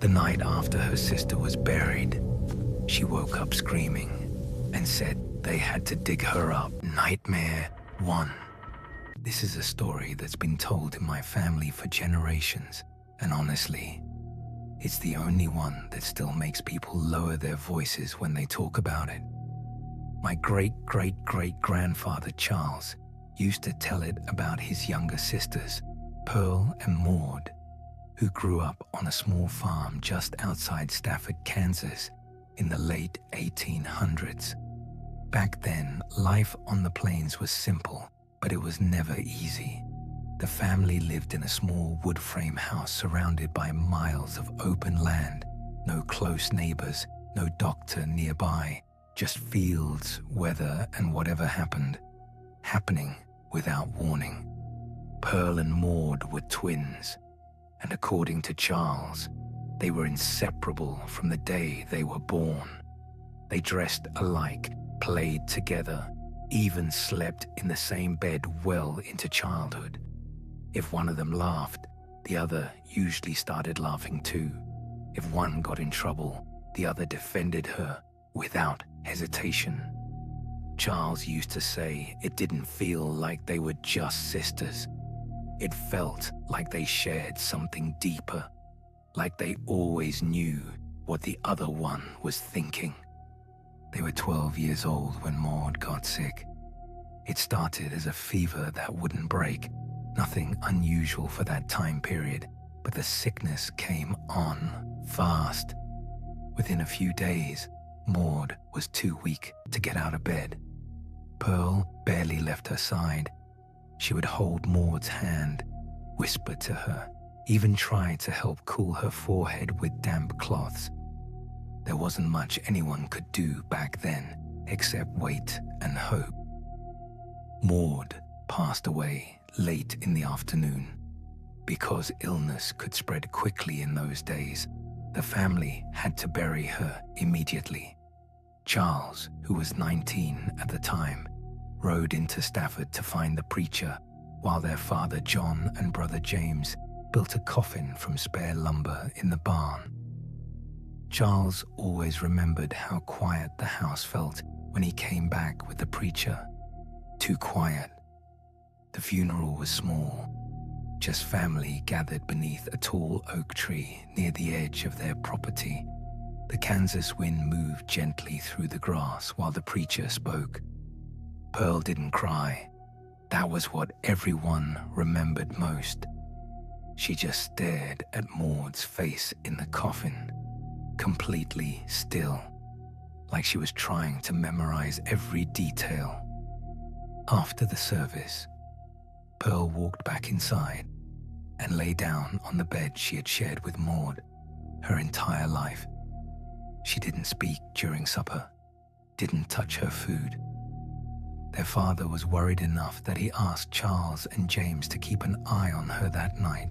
The night after her sister was buried, she woke up screaming and said they had to dig her up. Nightmare 1. This is a story that's been told in my family for generations, and honestly, it's the only one that still makes people lower their voices when they talk about it. My great-great-great-grandfather Charles used to tell it about his younger sisters, Pearl and Maud, who grew up on a small farm just outside Stafford, Kansas, in the late 1800s. Back then, life on the plains was simple, but it was never easy. The family lived in a small wood frame house surrounded by miles of open land, no close neighbors, no doctor nearby, just fields, weather, and whatever happening without warning. Pearl and Maud were twins, and according to Charles, they were inseparable from the day they were born. They dressed alike, played together, even slept in the same bed well into childhood. If one of them laughed, the other usually started laughing too. If one got in trouble, the other defended her without hesitation. Charles used to say it didn't feel like they were just sisters. It felt like they shared something deeper, like they always knew what the other one was thinking. They were 12 years old when Maud got sick. It started as a fever that wouldn't break, nothing unusual for that time period, but the sickness came on fast. Within a few days, Maud was too weak to get out of bed. Pearl barely left her side. She would hold Maud's hand, whisper to her, even try to help cool her forehead with damp cloths. There wasn't much anyone could do back then except wait and hope. Maud passed away late in the afternoon. Because illness could spread quickly in those days, the family had to bury her immediately. Charles, who was 19 at the time, rode into Stafford to find the preacher, while their father John and brother James built a coffin from spare lumber in the barn. Charles always remembered how quiet the house felt when he came back with the preacher. Too quiet. The funeral was small, just family gathered beneath a tall oak tree near the edge of their property. The Kansas wind moved gently through the grass while the preacher spoke. Pearl didn't cry. That was what everyone remembered most. She just stared at Maud's face in the coffin, completely still, like she was trying to memorize every detail. After the service, Pearl walked back inside and lay down on the bed she had shared with Maud her entire life. She didn't speak during supper, didn't touch her food. Their father was worried enough that he asked Charles and James to keep an eye on her that night.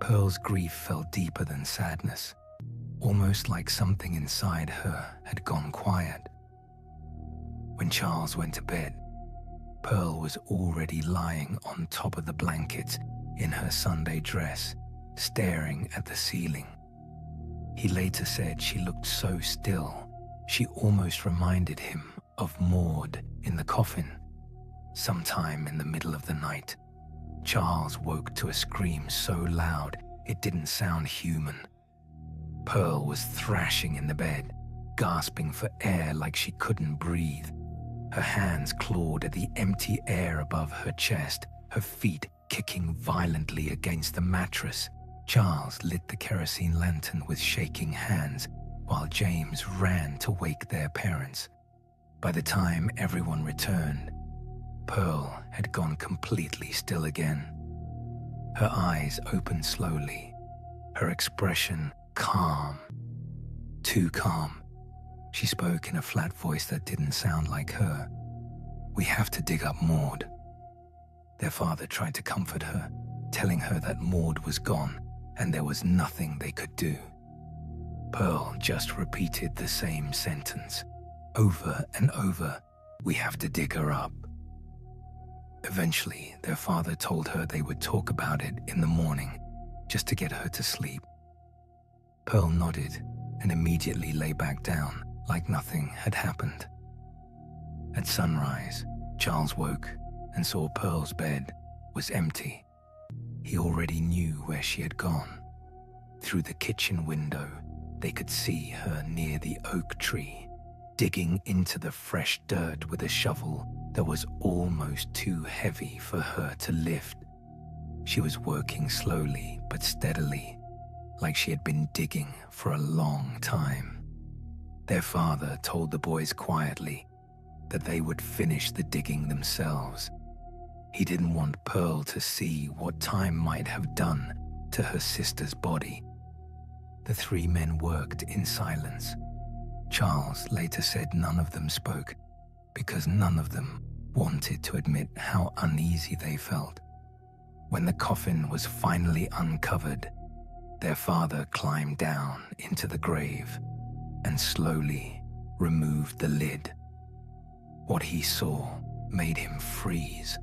Pearl's grief felt deeper than sadness, almost like something inside her had gone quiet. When Charles went to bed, Pearl was already lying on top of the blankets in her Sunday dress, staring at the ceiling. He later said she looked so still, she almost reminded him of Maud in the coffin. Sometime in the middle of the night, Charles woke to a scream so loud it didn't sound human. Pearl was thrashing in the bed, gasping for air like she couldn't breathe. Her hands clawed at the empty air above her chest, her feet kicking violently against the mattress. Charles lit the kerosene lantern with shaking hands, while James ran to wake their parents. By the time everyone returned, Pearl had gone completely still again. Her eyes opened slowly, her expression calm. Too calm. She spoke in a flat voice that didn't sound like her. "We have to dig up Maud." Their father tried to comfort her, telling her that Maud was gone and there was nothing they could do. Pearl just repeated the same sentence, over and over, "We have to dig her up." Eventually, their father told her they would talk about it in the morning, just to get her to sleep. Pearl nodded and immediately lay back down like nothing had happened. At sunrise, Charles woke and saw Pearl's bed was empty. He already knew where she had gone. Through the kitchen window, they could see her near the oak tree, digging into the fresh dirt with a shovel that was almost too heavy for her to lift. She was working slowly but steadily, like she had been digging for a long time. Their father told the boys quietly that they would finish the digging themselves. He didn't want Pearl to see what time might have done to her sister's body. The three men worked in silence. Charles later said none of them spoke because none of them wanted to admit how uneasy they felt. When the coffin was finally uncovered, their father climbed down into the grave and slowly removed the lid. What he saw made him freeze.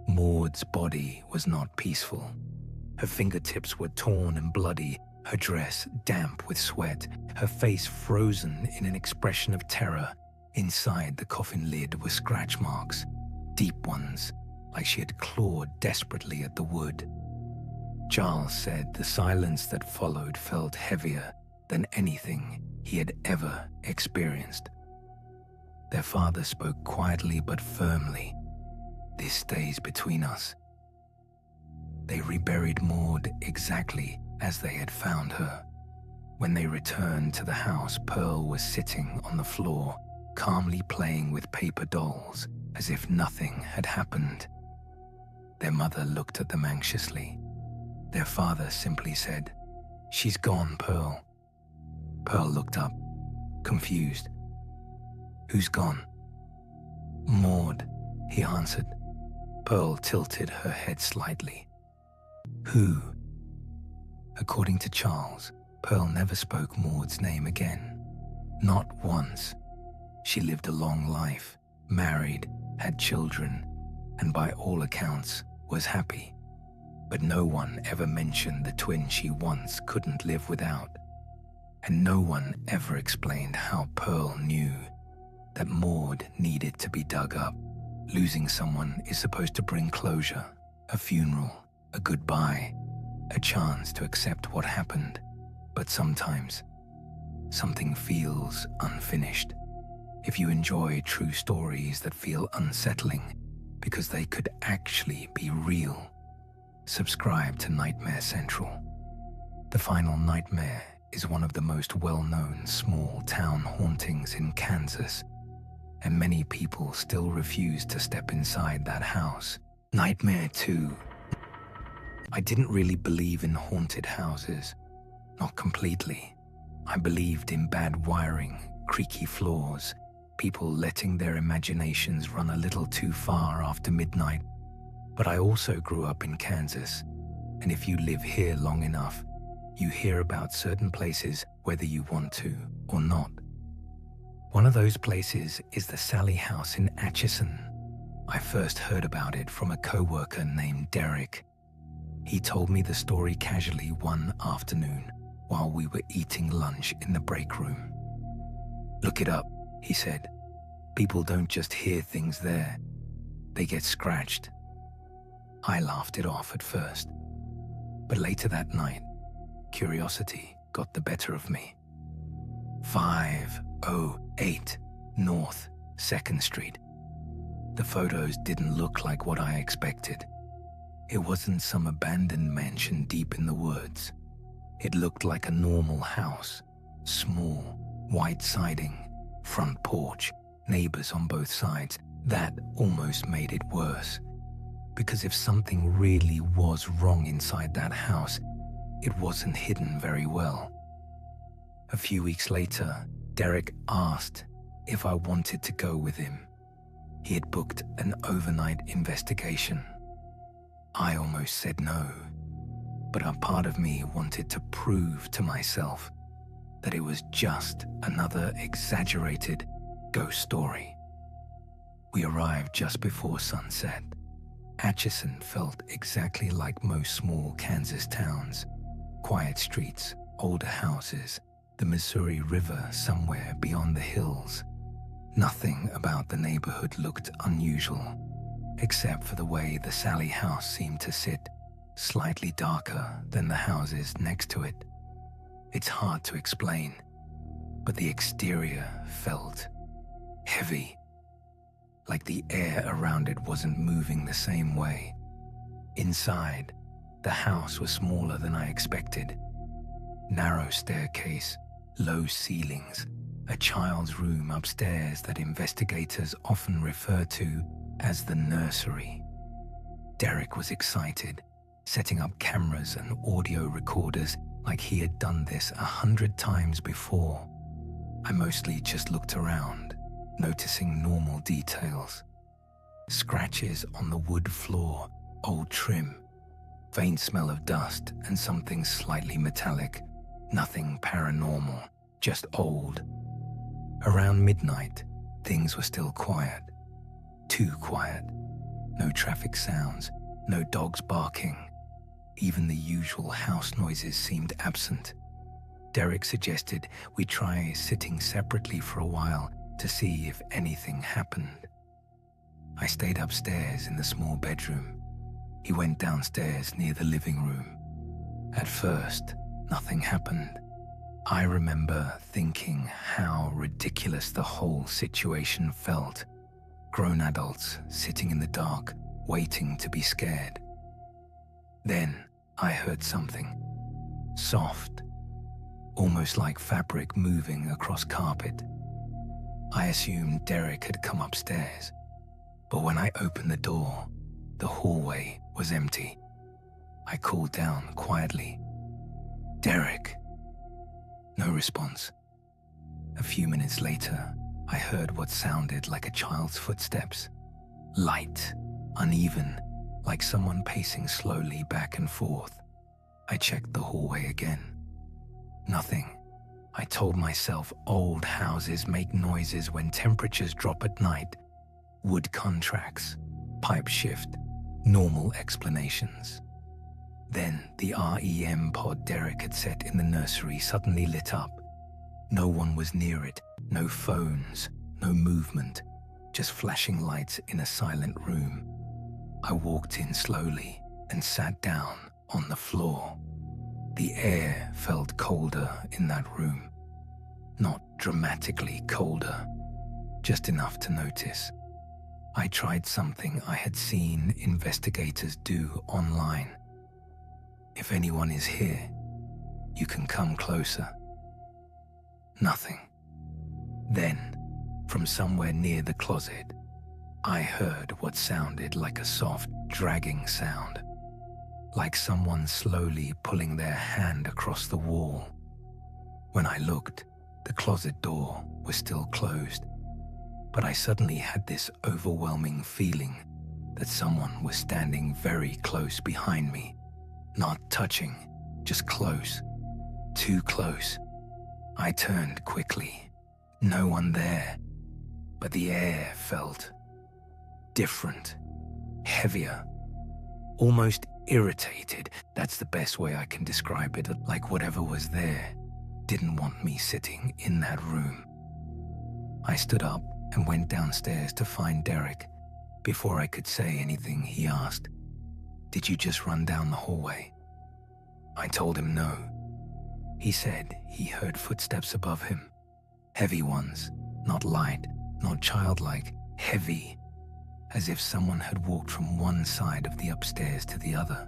Maud's body was not peaceful. Her fingertips were torn and bloody, her dress damp with sweat, her face frozen in an expression of terror. Inside the coffin lid were scratch marks, deep ones, like she had clawed desperately at the wood. Charles said the silence that followed felt heavier than anything he had ever experienced. Their father spoke quietly but firmly. "This stays between us." They reburied Maud exactly as they had found her. When they returned to the house, Pearl was sitting on the floor, calmly playing with paper dolls, as if nothing had happened. Their mother looked at them anxiously. Their father simply said, "She's gone, Pearl." Pearl looked up, confused. "Who's gone?" "Maud," he answered. Pearl tilted her head slightly. "Who?" According to Charles, Pearl never spoke Maud's name again. Not once. She lived a long life, married, had children, and by all accounts was happy. But no one ever mentioned the twin she once couldn't live without. And no one ever explained how Pearl knew that Maud needed to be dug up. Losing someone is supposed to bring closure, a funeral, a goodbye, a chance to accept what happened. But sometimes, something feels unfinished. If you enjoy true stories that feel unsettling because they could actually be real, subscribe to Nightmare Central. The Final Nightmare is one of the most well-known small-town hauntings in Kansas, and many people still refuse to step inside that house. Nightmare 2. I didn't really believe in haunted houses. Not completely. I believed in bad wiring, creaky floors, people letting their imaginations run a little too far after midnight. But I also grew up in Kansas, and if you live here long enough, you hear about certain places whether you want to or not. One of those places is the Sally House in Atchison. I first heard about it from a coworker named Derek. He told me the story casually one afternoon while we were eating lunch in the break room. "Look it up," he said. "People don't just hear things there. They get scratched." I laughed it off at first. But later that night, curiosity got the better of me. 508 North 2nd Street. The photos didn't look like what I expected. It wasn't some abandoned mansion deep in the woods. It looked like a normal house. Small, white siding, front porch, neighbors on both sides. That almost made it worse. Because if something really was wrong inside that house, it wasn't hidden very well. A few weeks later, Derek asked if I wanted to go with him. He had booked an overnight investigation. I almost said no, but a part of me wanted to prove to myself that it was just another exaggerated ghost story. We arrived just before sunset. Atchison felt exactly like most small Kansas towns. Quiet streets, older houses, the Missouri River somewhere beyond the hills. Nothing about the neighborhood looked unusual, except for the way the Sally house seemed to sit, slightly darker than the houses next to it. It's hard to explain, but the exterior felt heavy, like the air around it wasn't moving the same way. Inside, the house was smaller than I expected. Narrow staircase, low ceilings, a child's room upstairs that investigators often refer to as the nursery. Derek was excited, setting up cameras and audio recorders like he had done this 100 times before. I mostly just looked around, noticing normal details. Scratches on the wood floor, old trim, faint smell of dust and something slightly metallic. Nothing paranormal, just old. Around midnight, things were still quiet. Too quiet. No traffic sounds, no dogs barking. Even the usual house noises seemed absent. Derek suggested we try sitting separately for a while to see if anything happened. I stayed upstairs in the small bedroom. He went downstairs near the living room. At first, nothing happened. I remember thinking how ridiculous the whole situation felt. Grown adults sitting in the dark, waiting to be scared. Then I heard something. Soft. Almost like fabric moving across carpet. I assumed Derek had come upstairs. But when I opened the door, the hallway was empty. I called down quietly. "Derek." No response. A few minutes later, I heard what sounded like a child's footsteps. Light, uneven, like someone pacing slowly back and forth. I checked the hallway again. Nothing. I told myself old houses make noises when temperatures drop at night. Wood contracts, pipe shift, normal explanations. Then the REM pod Derek had set in the nursery suddenly lit up. No one was near it, no phones, no movement, just flashing lights in a silent room. I walked in slowly and sat down on the floor. The air felt colder in that room. Not dramatically colder, just enough to notice. I tried something I had seen investigators do online. "If anyone is here, you can come closer." Nothing. Then, from somewhere near the closet, I heard what sounded like a soft, dragging sound, like someone slowly pulling their hand across the wall. When I looked, the closet door was still closed, but I suddenly had this overwhelming feeling that someone was standing very close behind me. Not touching, just close. Too close. I turned quickly. No one there. But the air felt different. Heavier. Almost irritated. That's the best way I can describe it. Like whatever was there didn't want me sitting in that room. I stood up and went downstairs to find Derek. Before I could say anything, he asked, "Did you just run down the hallway?" I told him no. He said he heard footsteps above him. Heavy ones, not light, not childlike, heavy, as if someone had walked from one side of the upstairs to the other.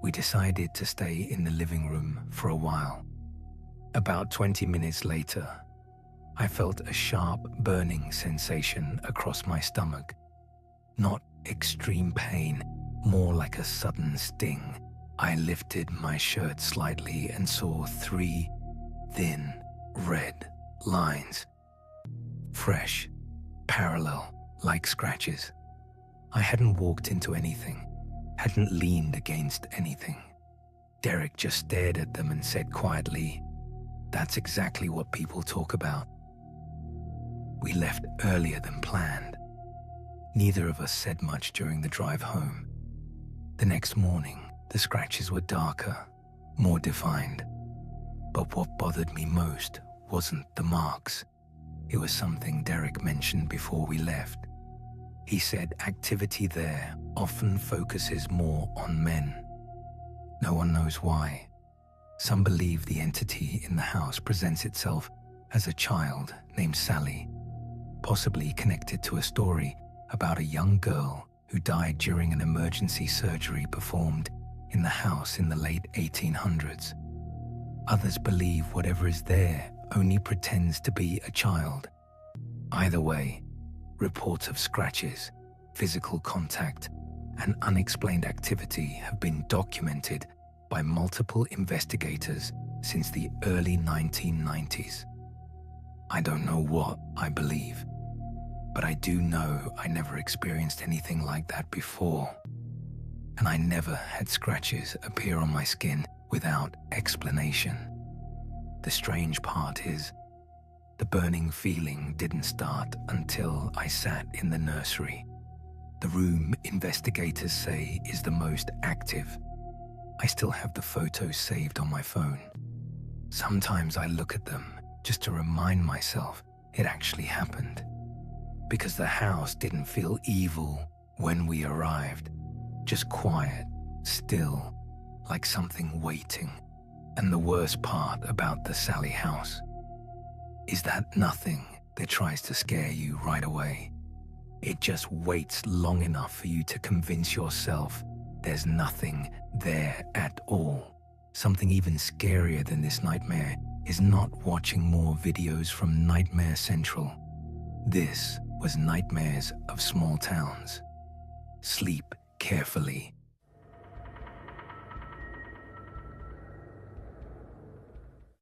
We decided to stay in the living room for a while. About 20 minutes later, I felt a sharp burning sensation across my stomach. Not extreme pain, more like a sudden sting. I lifted my shirt slightly and saw 3 thin, red lines. Fresh, parallel, like scratches. I hadn't walked into anything, hadn't leaned against anything. Derek just stared at them and said quietly, "That's exactly what people talk about." We left earlier than planned. Neither of us said much during the drive home. The next morning, the scratches were darker, more defined. But what bothered me most wasn't the marks. It was something Derek mentioned before we left. He said activity there often focuses more on men. No one knows why. Some believe the entity in the house presents itself as a child named Sally, possibly connected to a story about a young girl who died during an emergency surgery performed in the house in the late 1800s. Others believe whatever is there only pretends to be a child. Either way, reports of scratches, physical contact, and unexplained activity have been documented by multiple investigators since the early 1990s. I don't know what I believe, but I do know I never experienced anything like that before. And I never had scratches appear on my skin without explanation. The strange part is, the burning feeling didn't start until I sat in the nursery, the room investigators say is the most active. I still have the photos saved on my phone. Sometimes I look at them just to remind myself it actually happened, because the house didn't feel evil when we arrived, just quiet, still, like something waiting. And the worst part about the Sally house is that nothing that tries to scare you right away. It just waits long enough for you to convince yourself there's nothing there at all. Something even scarier than this nightmare is not watching more videos from Nightmare Central. This was Nightmares of Small Towns. Sleep carefully